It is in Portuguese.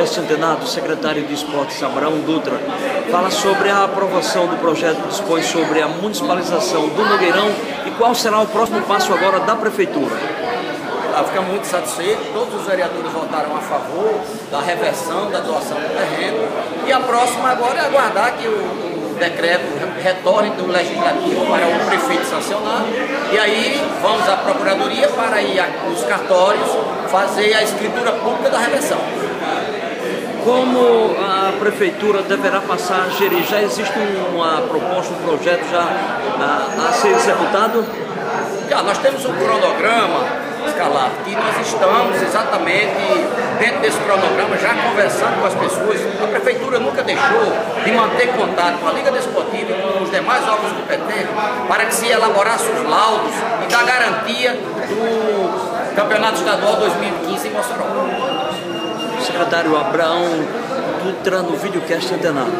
Videocast Antenado, o secretário de Esportes Abraão Dutra fala sobre a aprovação do projeto que dispõe sobre a municipalização do Nogueirão e qual será o próximo passo agora da Prefeitura. Ficamos muito satisfeitos, todos os vereadores votaram a favor da reversão, da doação do terreno, e a próxima agora é aguardar que o decreto retorne do Legislativo para o prefeito sancionar, e aí vamos à Procuradoria para ir aos cartórios fazer a escritura pública da reversão. Como a Prefeitura deverá passar a gerir? Já existe uma proposta, um projeto já a ser executado? Nós temos um cronograma escalar, que nós estamos exatamente dentro desse cronograma, já conversando com as pessoas. A Prefeitura nunca deixou de manter contato com a Liga Desportiva e com os demais órgãos competentes para que se elaborasse os laudos e da garantia do Campeonato Estadual 2015 em Mossoró. Secretário Abraão Dutra no Videocast Antenado.